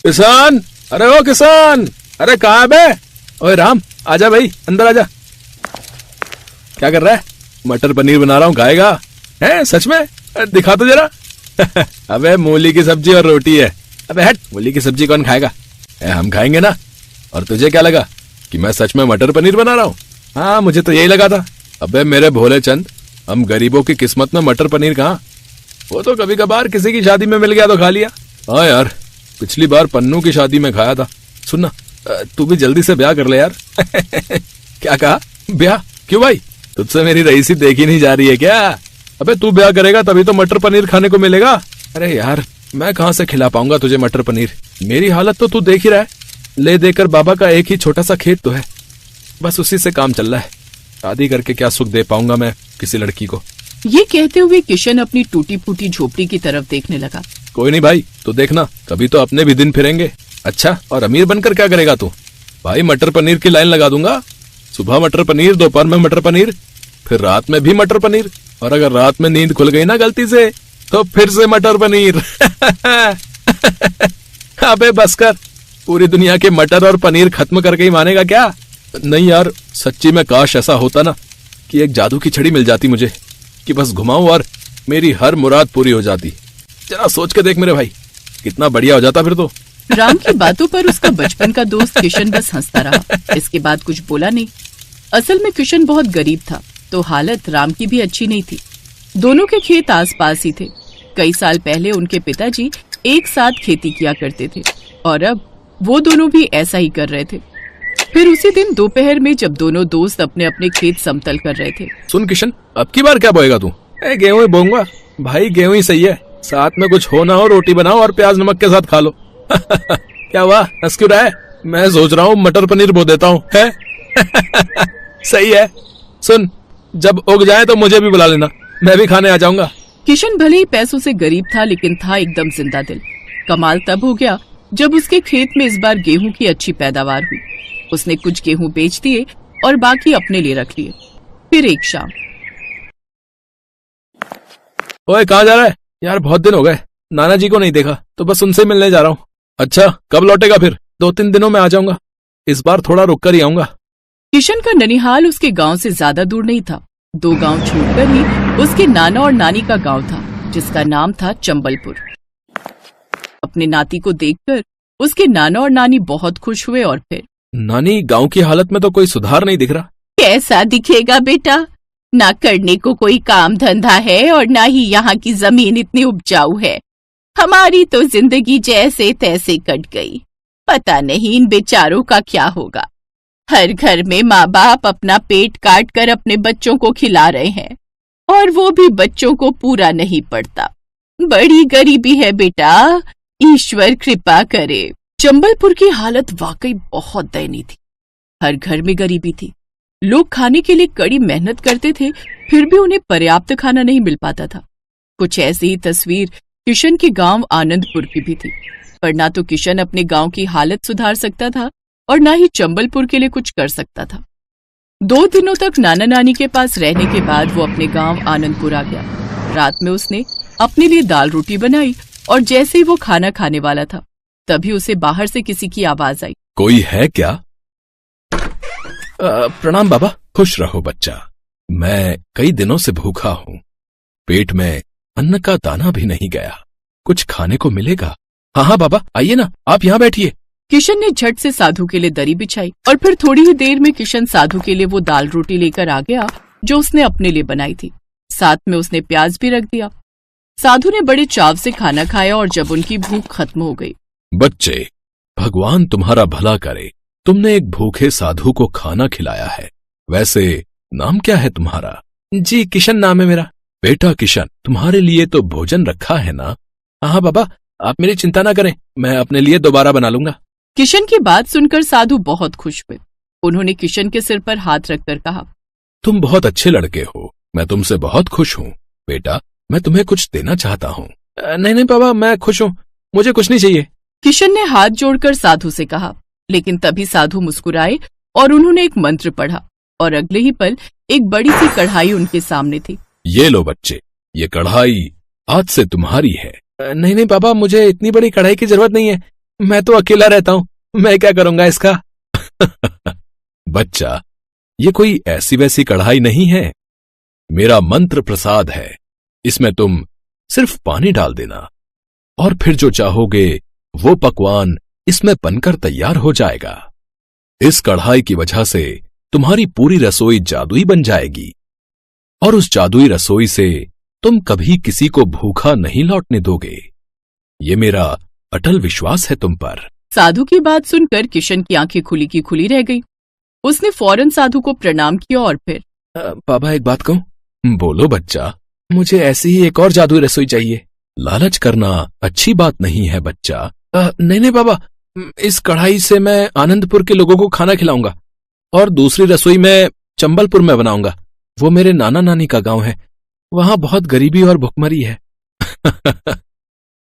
किसान, अरे ओ किसान, अरे कहाँ है बे? ओए राम, आजा भाई, अंदर आजा। क्या कर रहा है? मटर पनीर बना रहा हूँ, खाएगा? है सच में? दिखा तो जरा। अबे मूली की सब्जी और रोटी है। अबे हट, मूली की सब्जी कौन खाएगा? हम खाएंगे ना। और तुझे क्या लगा कि मैं सच में मटर पनीर बना रहा हूँ? हाँ, मुझे तो यही लगा था। अबे मेरे भोले चंद, हम गरीबों की किस्मत में मटर पनीर कहाँ? वो तो कभी कभार किसी की शादी में मिल गया तो खा लिया। हाँ यार, पिछली बार पन्नू की शादी में खाया था। सुनना, तू भी जल्दी से ब्याह कर ले यार। क्या कहा? ब्याह? क्यों भाई, तुझसे मेरी रईसी देखी नहीं जा रही है क्या? अबे तू ब्याह करेगा तभी तो मटर पनीर खाने को मिलेगा। अरे यार, मैं कहाँ से खिला पाऊंगा तुझे मटर पनीर? मेरी हालत तो तू देख ही रहा है। ले देकर बाबा का एक ही छोटा सा खेत तो है, बस उसी से काम चल रहा है। शादी करके क्या सुख दे पाऊंगा मैं किसी लड़की को? ये कहते हुए किशन अपनी टूटी फूटी झोपड़ी की तरफ देखने लगा। कोई नहीं भाई, तो देखना, कभी तो अपने भी दिन फिरेंगे। अच्छा, और अमीर बनकर क्या करेगा तू? भाई मटर पनीर की लाइन लगा दूंगा। सुबह मटर पनीर, दोपहर में मटर पनीर, फिर रात में भी मटर पनीर, और अगर रात में नींद खुल गई ना गलती से तो फिर से मटर पनीर। अबे बस कर, पूरी दुनिया के मटर और पनीर खत्म करके ही मानेगा क्या? नहीं यार, सच्ची में काश ऐसा होता ना कि एक जादू की छड़ी मिल जाती मुझे, कि बस घुमाऊं और मेरी हर मुराद पूरी हो जाती। जरा सोच के देख मेरे भाई, कितना बढ़िया हो जाता फिर तो। राम की बातों पर उसका बचपन का दोस्त किशन बस हंसता रहा। इसके बाद कुछ बोला नहीं। असल में किशन बहुत गरीब था, तो हालत राम की भी अच्छी नहीं थी। दोनों के खेत आसपास ही थे। कई साल पहले उनके पिताजी एक साथ खेती किया करते थे और अब वो दोनों भी ऐसा ही कर रहे थे। फिर उसी दिन दोपहर में जब दोनों दोस्त अपने अपने खेत समतल कर रहे थे। सुन किशन, अब की बार क्या बोएगा तू? गेहूं ही बोऊंगा भाई, गेहूं ही सही है। साथ में कुछ हो ना हो, रोटी बनाओ और प्याज नमक के साथ खा लो। क्या हुआ, हंस क्यों रहा है? मैं सोच रहा हूँ मटर पनीर बो देता हूँ। है? सही है। सुन, जब उग जाए तो मुझे भी बुला लेना, मैं भी खाने आ जाऊंगा। किशन भले ही पैसों से गरीब था, लेकिन था एकदम जिंदा दिल। कमाल तब हो गया जब उसके खेत में इस बार गेहूं की अच्छी पैदावार हुई। उसने कुछ गेहूं बेच दिए और बाकी अपने लिए रख लिए। फिर एक शाम। ओए कहाँ जा रहा है यार? बहुत दिन हो गए, नाना जी को नहीं देखा, तो बस उनसे मिलने जा रहा हूँ। अच्छा, कब लौटेगा फिर? 2-3 दिनों में आ जाऊंगा। इस बार थोड़ा रुक कर ही आऊंगा। किशन का ननिहाल उसके गांव से ज्यादा दूर नहीं था। 2 गांव छोड़कर ही उसके नाना और नानी का गांव था, जिसका नाम था चंबलपुर। अपने नाती को देखकर उसके नाना और नानी बहुत खुश हुए। और फिर नानी, गांव की हालत में तो कोई सुधार नहीं दिख रहा। कैसा दिखेगा बेटा? ना करने को कोई काम धंधा है और ना ही यहाँ की जमीन इतनी उपजाऊ है। हमारी तो जिंदगी जैसे तैसे कट गई। पता नहीं इन बेचारों का क्या होगा। हर घर में माँ बाप अपना पेट काट कर अपने बच्चों को खिला रहे हैं, और वो भी बच्चों को पूरा नहीं पड़ता। बड़ी गरीबी है बेटा, ईश्वर कृपा करे। चंबलपुर की हालत वाकई बहुत दयनीय थी। हर घर में गरीबी थी। लोग खाने के लिए कड़ी मेहनत करते थे, फिर भी उन्हें पर्याप्त खाना नहीं मिल पाता था। कुछ ऐसी ही तस्वीर किशन के गांव आनंदपुर की भी थी। पर ना तो किशन अपने गांव की हालत सुधार सकता था और ना ही चंबलपुर के लिए कुछ कर सकता था। 2 दिनों तक नाना नानी के पास रहने के बाद वो अपने गांव आनंदपुर आ गया। रात में उसने अपने लिए दाल रोटी बनाई और जैसे ही वो खाना खाने वाला था, तभी उसे बाहर से किसी की आवाज आई। कोई है क्या? प्रणाम बाबा। खुश रहो बच्चा, मैं कई दिनों से भूखा हूँ। पेट में अन्न का दाना भी नहीं गया, कुछ खाने को मिलेगा? हाँ हाँ बाबा, आइए ना, आप यहाँ बैठिए। किशन ने झट से साधु के लिए दरी बिछाई और फिर थोड़ी ही देर में किशन साधु के लिए वो दाल रोटी लेकर आ गया जो उसने अपने लिए बनाई थी। साथ में उसने प्याज भी रख दिया। साधु ने बड़े चाव से खाना खाया और जब उनकी भूख खत्म हो गई। बच्चे, भगवान तुम्हारा भला करे, तुमने एक भूखे साधु को खाना खिलाया है। वैसे नाम क्या है तुम्हारा? जी किशन नाम है मेरा। बेटा किशन, तुम्हारे लिए तो भोजन रखा है ना? हाँ बाबा, आप मेरी चिंता ना करें, मैं अपने लिए दोबारा बना लूंगा। किशन की बात सुनकर साधु बहुत खुश हुए। उन्होंने किशन के सिर पर हाथ रखकर कहा, तुम बहुत अच्छे लड़के हो, मैं तुमसे बहुत खुश हूँ। बेटा, मैं तुम्हें कुछ देना चाहता हूँ। नहीं बाबा, मैं खुश हूँ, मुझे कुछ नहीं चाहिए। किशन ने हाथ जोड़कर साधु से कहा, लेकिन तभी साधु मुस्कुराए और उन्होंने एक मंत्र पढ़ा और अगले ही पल एक बड़ी सी कढ़ाई उनके सामने थी। ये लो बच्चे, ये कढ़ाई आज से तुम्हारी है। नहीं बाबा, मुझे इतनी बड़ी कढ़ाई की जरूरत नहीं है, मैं तो अकेला रहता हूँ, मैं क्या करूंगा इसका। बच्चा, ये कोई ऐसी वैसी कढ़ाई नहीं है, मेरा मंत्र प्रसाद है। इसमें तुम सिर्फ पानी डाल देना और फिर जो चाहोगे वो पकवान इसमें बनकर तैयार हो जाएगा। इस कढ़ाई की वजह से तुम्हारी पूरी रसोई जादुई बन जाएगी और उस जादुई रसोई से तुम कभी किसी को भूखा नहीं लौटने दोगे। ये मेरा अटल विश्वास है तुम पर। साधु की बात सुनकर किशन की आंखें खुली की खुली रह गई। उसने फौरन साधु को प्रणाम किया और फिर बाबा एक बात कहूं? बोलो बच्चा। मुझे ऐसी ही एक और जादुई रसोई चाहिए। लालच करना अच्छी बात नहीं है बच्चा। नहीं नहीं बाबा, इस कढ़ाई से मैं आनंदपुर के लोगों को खाना खिलाऊंगा और दूसरी रसोई मैं चंबलपुर में बनाऊंगा। वो मेरे नाना नानी का गांव है, वहां बहुत गरीबी और भुखमरी है।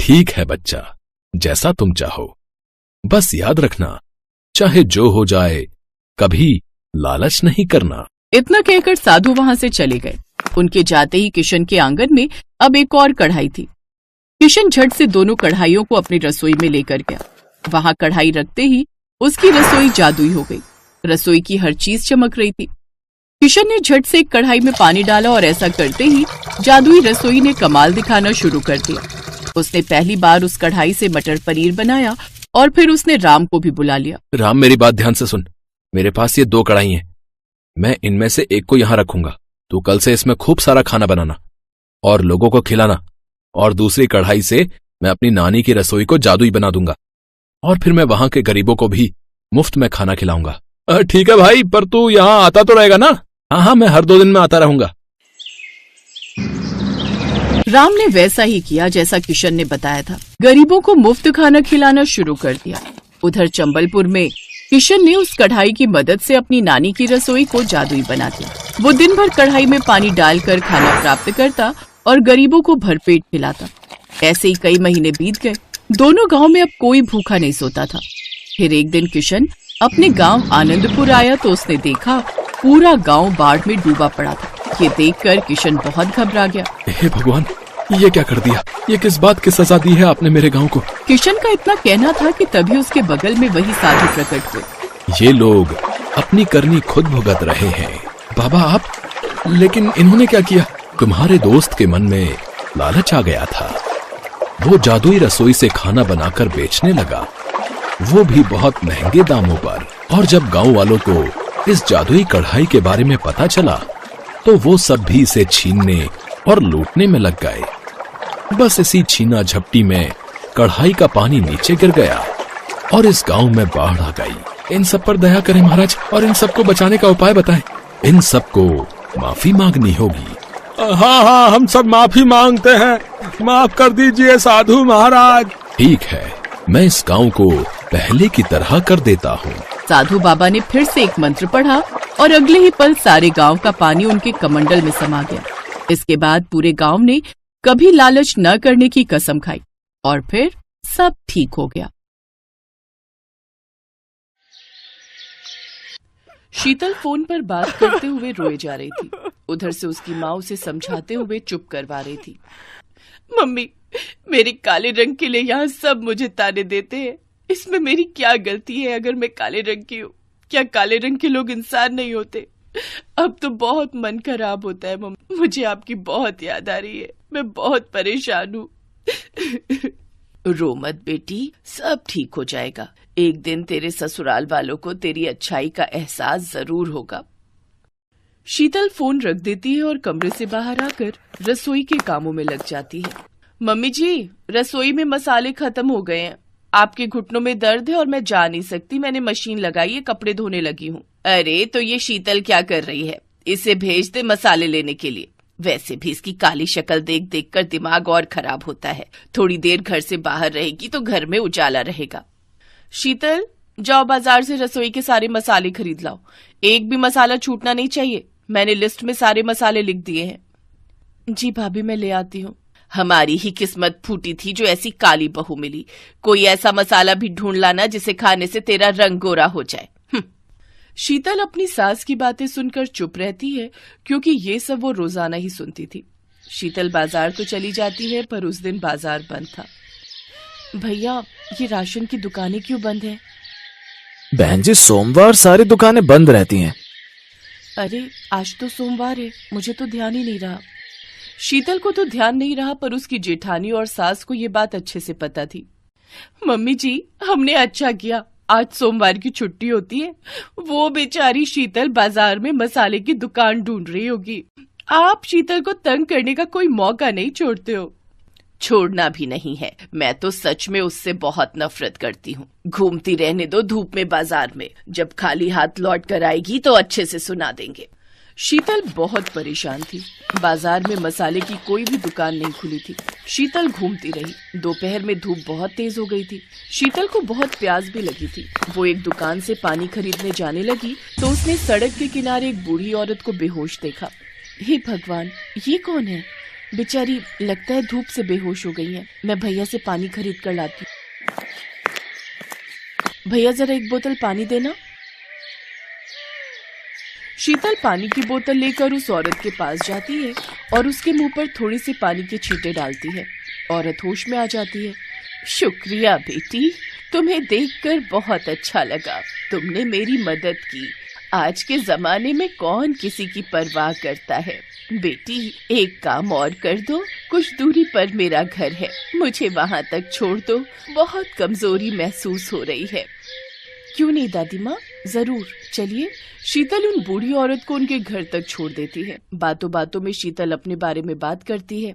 ठीक है बच्चा, जैसा तुम चाहो, बस याद रखना चाहे जो हो जाए कभी लालच नहीं करना। इतना कहकर साधु वहां से चले गए। उनके जाते ही किशन के आंगन में अब एक और कढ़ाई थी। किशन झट से दोनों कढ़ाइयों को अपनी रसोई में लेकर गया। वहां कढ़ाई रखते ही उसकी रसोई जादुई हो गई। रसोई की हर चीज चमक रही थी। किशन ने झट से एक कढ़ाई में पानी डाला और ऐसा करते ही जादुई रसोई ने कमाल दिखाना शुरू कर दिया। उसने पहली बार उस कढ़ाई से मटर पनीर बनाया और फिर उसने राम को भी बुला लिया। राम, मेरी बात ध्यान से सुन। मेरे पास ये 2 कढ़ाई हैं, मैं इनमें से एक को यहां रखूंगा। तू कल से इसमें खूब सारा खाना बनाना और लोगों को खिलाना, और दूसरी कढ़ाई से मैं अपनी नानी की रसोई को जादुई बना दूंगा और फिर मैं वहां के गरीबों को भी मुफ्त में खाना खिलाऊंगा। ठीक है भाई, पर तू यहां आता तो रहेगा ना? हाँ, मैं हर 2 दिन में आता रहूंगा। राम ने वैसा ही किया जैसा किशन ने बताया था। गरीबों को मुफ्त खाना खिलाना शुरू कर दिया। उधर चंबलपुर में किशन ने उस कढ़ाई की मदद से अपनी नानी की रसोई को जादुई बना दिया। वो दिन भर कढ़ाई में पानी डालकर खाना प्राप्त करता और गरीबों को भरपेट खिलाता। ऐसे ही कई महीने बीत गए। दोनों गांव में अब कोई भूखा नहीं सोता था। फिर एक दिन किशन अपने गांव आनंदपुर आया तो उसने देखा पूरा गांव बाढ़ में डूबा पड़ा था। ये देखकर किशन बहुत घबरा गया। हे भगवान, ये क्या कर दिया? ये किस बात की सजा दी है आपने मेरे गांव को? किशन का इतना कहना था कि तभी उसके बगल में वही साधु प्रकट हुए। ये लोग अपनी करनी खुद भुगत रहे हैं। बाबा आप? लेकिन इन्होंने क्या किया? तुम्हारे दोस्त के मन में लालच आ गया था। वो जादुई रसोई से खाना बनाकर बेचने लगा, वो भी बहुत महंगे दामों पर। और जब गांव वालों को इस जादुई कढ़ाई के बारे में पता चला तो वो सब भी इसे छीनने और लूटने में लग गए। बस इसी छीना झपटी में कढ़ाई का पानी नीचे गिर गया और इस गांव में बाढ़ आ गई। इन सब पर दया करें महाराज और इन सबको बचाने का उपाय बताएं। इन सबको माफी मांगनी होगी। हाँ, हम सब माफी मांगते हैं, माफ कर दीजिए साधु महाराज। ठीक है, मैं इस गांव को पहले की तरह कर देता हूँ। साधु बाबा ने फिर से एक मंत्र पढ़ा और अगले ही पल सारे गांव का पानी उनके कमंडल में समा गया। इसके बाद पूरे गांव ने कभी लालच न करने की कसम खाई और फिर सब ठीक हो गया। शीतल फोन पर बात करते हुए रोए जा रही थी। उधर से उसकी माँ उसे समझाते हुए चुप करवा रही थी। मम्मी, मेरे काले रंग के लिए यहाँ सब मुझे ताने देते हैं। इसमें मेरी क्या गलती है अगर मैं काले रंग की हूँ? क्या काले रंग के लोग इंसान नहीं होते? अब तो बहुत मन खराब होता है मम्मी। मुझे आपकी बहुत याद आ रही है, मैं बहुत परेशान हूँ। रो मत बेटी, सब ठीक हो जाएगा। एक दिन तेरे ससुराल वालों को तेरी अच्छाई का एहसास जरूर होगा। शीतल फोन रख देती है और कमरे से बाहर आकर रसोई के कामों में लग जाती है। मम्मी जी, रसोई में मसाले खत्म हो गए हैं। आपके घुटनों में दर्द है और मैं जा नहीं सकती, मैंने मशीन लगाई है, कपड़े धोने लगी हूँ। अरे तो ये शीतल क्या कर रही है? इसे भेज दे मसाले लेने के लिए। वैसे भी इसकी काली शक्ल देख देख कर दिमाग और खराब होता है। थोड़ी देर घर से बाहर रहेगी तो घर में उजाला रहेगा। शीतल, जाओ बाजार से रसोई के सारे मसाले खरीद लाओ। एक भी मसाला छूटना नहीं चाहिए। मैंने लिस्ट में सारे मसाले लिख दिए हैं। जी भाभी, मैं ले आती हूँ। हमारी ही किस्मत फूटी थी जो ऐसी काली बहू मिली। कोई ऐसा मसाला भी ढूंढ लाना जिसे खाने से तेरा रंग गोरा हो जाए। शीतल अपनी सास की बातें सुनकर चुप रहती है क्योंकि ये सब वो रोजाना ही सुनती थी। शीतल बाजार तो चली जाती है पर उस दिन बाजार बंद था। भैया, ये राशन की दुकानें क्यों बंद हैं? बहन जी, सोमवार सारी दुकानें बंद रहती हैं। अरे आज तो सोमवार है, मुझे तो ध्यान ही नहीं रहा। शीतल को तो ध्यान नहीं रहा, पर उसकी जेठानी और सास को ये बात अच्छे से पता थी। मम्मी जी, हमने अच्छा किया, आज सोमवार की छुट्टी होती है। वो बेचारी शीतल बाजार में मसाले की दुकान ढूंढ रही होगी। आप शीतल को तंग करने का कोई मौका नहीं छोड़ते हो। छोड़ना भी नहीं है, मैं तो सच में उससे बहुत नफरत करती हूँ। घूमती रहने दो धूप में बाजार में, जब खाली हाथ लौट कर आएगी तो अच्छे से सुना देंगे। शीतल बहुत परेशान थी। बाजार में मसाले की कोई भी दुकान नहीं खुली थी। शीतल घूमती रही। दोपहर में धूप बहुत तेज हो गई थी। शीतल को बहुत प्यास भी लगी थी। वो एक दुकान से पानी खरीदने जाने लगी तो उसने सड़क के किनारे एक बूढ़ी औरत को बेहोश देखा। हे भगवान, ये कौन है? बेचारी लगता है धूप से बेहोश हो गई है। मैं भैया से पानी खरीद कर लाती हूँ। भैया, जरा एक बोतल पानी देना। शीतल पानी की बोतल लेकर उस औरत के पास जाती है और उसके मुंह पर थोड़ी सी पानी के छींटे डालती है। औरत होश में आ जाती है। शुक्रिया बेटी, तुम्हें देखकर बहुत अच्छा लगा। तुमने मेरी मदद की। आज के जमाने में कौन किसी की परवाह करता है। बेटी, एक काम और कर दो, कुछ दूरी पर मेरा घर है, मुझे वहां तक छोड़ दो। बहुत कमजोरी महसूस हो रही है। क्यों नहीं दादी माँ, जरूर, चलिए। शीतल उन बूढ़ी औरत को उनके घर तक छोड़ देती है। बातों बातों में शीतल अपने बारे में बात करती है।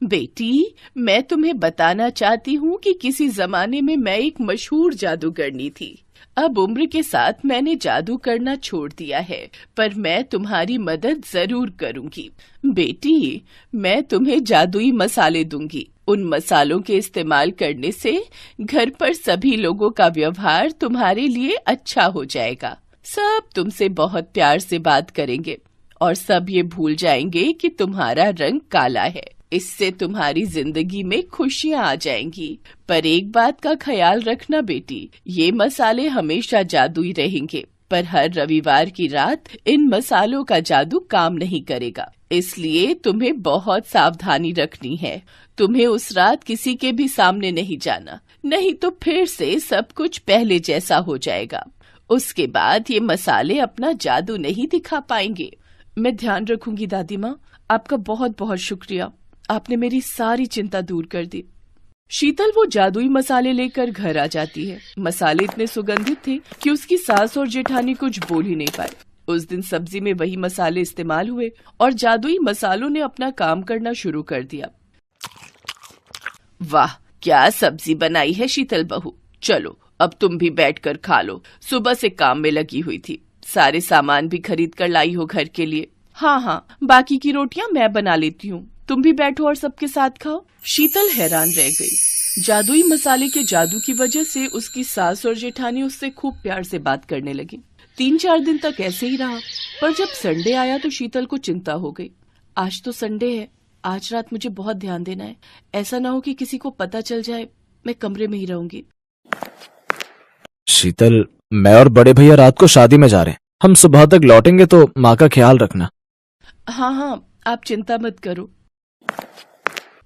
बेटी, मैं तुम्हें बताना चाहती हूँ कि किसी जमाने में मैं एक मशहूर जादूगरनी थी। अब उम्र के साथ मैंने जादू करना छोड़ दिया है, पर मैं तुम्हारी मदद जरूर करूँगी। बेटी, मैं तुम्हें जादुई मसाले दूंगी। उन मसालों के इस्तेमाल करने से घर पर सभी लोगों का व्यवहार तुम्हारे लिए अच्छा हो जाएगा। सब तुमसे बहुत प्यार से बात करेंगे और सब ये भूल जाएंगे कि तुम्हारा रंग काला है। इससे तुम्हारी जिंदगी में खुशियाँ आ जाएंगी। पर एक बात का ख्याल रखना बेटी, ये मसाले हमेशा जादुई रहेंगे, पर हर रविवार की रात इन मसालों का जादू काम नहीं करेगा। इसलिए तुम्हें बहुत सावधानी रखनी है। तुम्हें उस रात किसी के भी सामने नहीं जाना, नहीं तो फिर से सब कुछ पहले जैसा हो जाएगा। उसके बाद ये मसाले अपना जादू नहीं दिखा पाएंगे। मैं ध्यान रखूंगी दादी माँ, आपका बहुत बहुत शुक्रिया। आपने मेरी सारी चिंता दूर कर दी। शीतल वो जादुई मसाले लेकर घर आ जाती है। मसाले इतने सुगंधित थे कि उसकी सास और जेठानी कुछ बोल ही नहीं पाए। उस दिन सब्जी में वही मसाले इस्तेमाल हुए और जादुई मसालों ने अपना काम करना शुरू कर दिया। वाह, क्या सब्जी बनाई है शीतल बहू। चलो अब तुम भी बैठकर खा लो। सुबह से काम में लगी हुई थी। सारे सामान भी खरीद कर लाई हो घर के लिए। हाँ, बाकी की रोटियां मैं बना लेती हूँ। तुम भी बैठो और सबके साथ खाओ। शीतल हैरान रह गई। जादुई मसाले के जादू की वजह से उसकी सास और जेठानी उससे खूब प्यार से बात करने लगी। 3-4 दिन तक ऐसे ही रहा, पर जब संडे आया तो शीतल को चिंता हो गई। आज तो संडे है, आज रात मुझे बहुत ध्यान देना है। ऐसा ना हो कि किसी को पता चल जाए। मैं कमरे में ही रहूंगी। शीतल, मैं और बड़े भैया रात को शादी में जा रहे हैं। हम सुबह तक लौटेंगे, तो माँ का ख्याल रखना। हाँ, आप चिंता मत करो।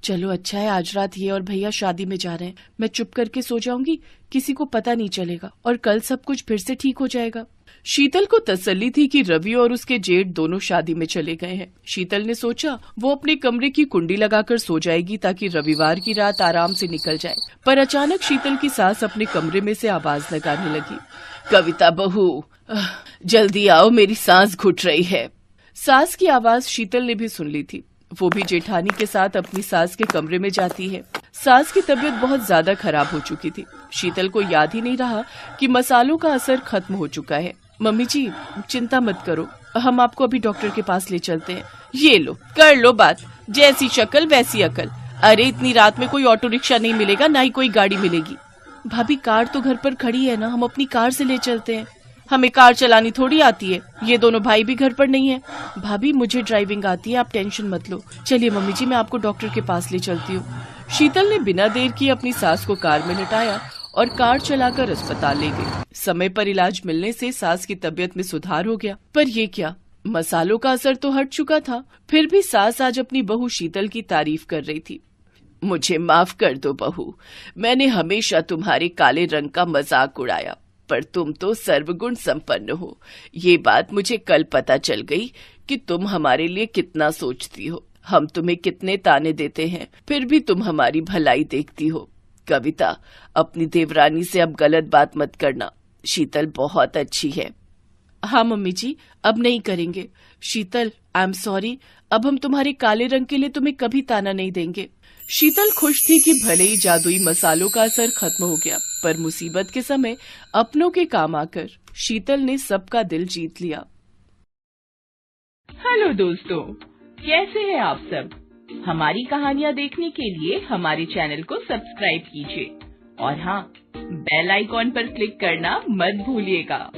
चलो अच्छा है, आज रात ये और भैया शादी में जा रहे हैं। मैं चुप करके सो जाऊंगी, किसी को पता नहीं चलेगा और कल सब कुछ फिर से ठीक हो जाएगा। शीतल को तसल्ली थी कि रवि और उसके जेठ दोनों शादी में चले गए हैं। शीतल ने सोचा वो अपने कमरे की कुंडी लगाकर सो जाएगी ताकि रविवार की रात आराम से निकल जाए। पर अचानक शीतल की सास अपने कमरे में से आवाज लगाने लगी। कविता बहू, जल्दी आओ, मेरी सांस घुट रही है। सास की आवाज शीतल ने भी सुन ली थी। वो भी जेठानी के साथ अपनी सास के कमरे में जाती है। सास की तबीयत बहुत ज्यादा खराब हो चुकी थी। शीतल को याद ही नहीं रहा कि मसालों का असर खत्म हो चुका है। मम्मी जी, चिंता मत करो, हम आपको अभी डॉक्टर के पास ले चलते हैं। ये लो, कर लो बात। जैसी शक्ल वैसी अकल। अरे इतनी रात में कोई ऑटो रिक्शा नहीं मिलेगा, ना ही कोई गाड़ी मिलेगी। भाभी, कार तो घर पर खड़ी है ना, हम अपनी कार से ले चलते हैं। हमें कार चलानी थोड़ी आती है। ये दोनों भाई भी घर पर नहीं है। भाभी, मुझे ड्राइविंग आती है, आप टेंशन मत लो। चलिए मम्मी जी, मैं आपको डॉक्टर के पास ले चलती हूँ। शीतल ने बिना देर किए अपनी सास को कार में लिटाया और कार चलाकर अस्पताल ले गई। समय पर इलाज मिलने से सास की तबीयत में सुधार हो गया। पर ये क्या, मसालों का असर तो हट चुका था, फिर भी सास आज अपनी बहू शीतल की तारीफ कर रही थी। मुझे माफ कर दो बहू, मैंने हमेशा तुम्हारे काले रंग का मजाक उड़ाया, पर तुम तो सर्वगुण संपन्न हो। ये बात मुझे कल पता चल गई कि तुम हमारे लिए कितना सोचती हो। हम तुम्हें कितने ताने देते हैं, फिर भी तुम हमारी भलाई देखती हो। कविता, अपनी देवरानी से अब गलत बात मत करना। शीतल बहुत अच्छी है। हाँ मम्मी जी, अब नहीं करेंगे। शीतल, आई एम सॉरी, अब हम तुम्हारे काले रंग के लिए तुम्हें कभी ताना नहीं देंगे। शीतल खुश थी कि भले ही जादुई मसालों का असर खत्म हो गया, पर मुसीबत के समय अपनों के काम आकर शीतल ने सबका दिल जीत लिया। हेलो दोस्तों, कैसे हैं आप सब? हमारी कहानियाँ देखने के लिए हमारे चैनल को सब्सक्राइब कीजिए और हाँ, बेल आइकॉन पर क्लिक करना मत भूलिएगा।